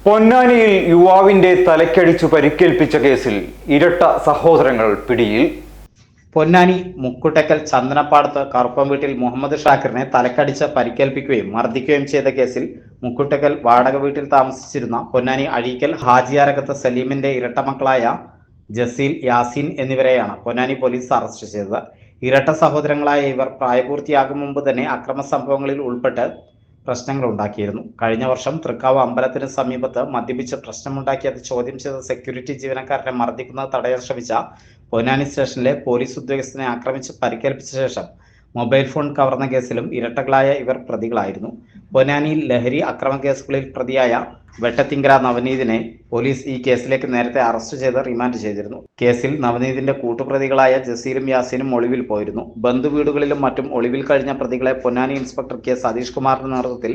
പൊന്നാനിയിൽ യുവാവിന്റെ തലക്കടിച്ചു പരിക്കേൽപ്പിച്ച കേസിൽ ഇരട്ട സഹോദരങ്ങൾ പിടിയിൽ. പൊന്നാനി മുക്കുട്ടക്കൽ ചന്ദനപ്പാടത്ത് കറുപ്പം വീട്ടിൽ മുഹമ്മദ് ഷാക്കിറിനെ തലക്കടിച്ച് പരിക്കേൽപ്പിക്കുകയും മർദ്ദിക്കുകയും ചെയ്ത കേസിൽ മുക്കുട്ടക്കൽ വാടക വീട്ടിൽ താമസിച്ചിരുന്ന പൊന്നാനി അഴീക്കൽ ഹാജിയാരകത്ത് സലീമിന്റെ ഇരട്ട മക്കളായ ജസീൽ, യാസീൻ എന്നിവരെയാണ് പൊന്നാനി പോലീസ് അറസ്റ്റ് ചെയ്തത്. ഇരട്ട സഹോദരങ്ങളായ ഇവർ പ്രായപൂർത്തിയാകും മുമ്പ് തന്നെ അക്രമ സംഭവങ്ങളിൽ ഉൾപ്പെട്ട് പ്രശ്നങ്ങൾ ഉണ്ടാക്കിയിരുന്നു. കഴിഞ്ഞ വർഷം തൃക്കാവ് അമ്പലത്തിന് സമീപത്ത് മദ്യപിച്ച് പ്രശ്നമുണ്ടാക്കിയത് ചോദ്യം ചെയ്ത സെക്യൂരിറ്റി ജീവനക്കാരനെ മർദ്ദിക്കുന്നത് തടയാൻ ശ്രമിച്ച പൊന്നാനി സ്റ്റേഷനിലെ പോലീസ് ഉദ്യോഗസ്ഥനെ ആക്രമിച്ച് പരിക്കേൽപ്പിച്ച ശേഷം മൊബൈൽ ഫോൺ കവർന്ന കേസിലും ഇരട്ടകളായ ഇവർ പ്രതികളായിരുന്നു. പൊന്നാനിയിൽ ലഹരി അക്രമ കേസുകളിൽ പ്രതിയായ വെട്ടത്തിങ്കര നവനീതിനെ പോലീസ് ഈ കേസിലേക്ക് നേരത്തെ അറസ്റ്റ് ചെയ്ത് റിമാൻഡ് ചെയ്തിരുന്നു. കേസിൽ നവനീതിന്റെ കൂട്ടുപ്രതികളായ ജസീലും യാസീനും ഒളിവിൽ പോയിരുന്നു. ബന്ധുവീടുകളിലും മറ്റും ഒളിവിൽ കഴിഞ്ഞ പ്രതികളെ പൊന്നാനി ഇൻസ്പെക്ടർ കെ സതീഷ് കുമാറിന്റെ നേതൃത്വത്തിൽ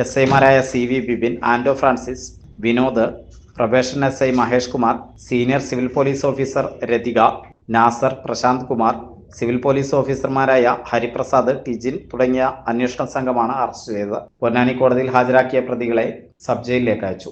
SI-മാരായ CV Bibin, Anto Francis, Vinod, probation SI Mahesh Kumar, senior civil police officer Rathika, Nasar, Prasanth Kumar, civil police ഓഫീസർമാരായ ഹരിപ്രസാദ്, ടിജിൻ തുടങ്ങിയ അന്വേഷണ സംഘമാണ് അറസ്റ്റ് ചെയ്തത്. പൊന്നാനി കോടതിയിൽ ഹാജരാക്കിയ പ്രതികളെ സബ് ജയിലിലേക്ക് അയച്ചു.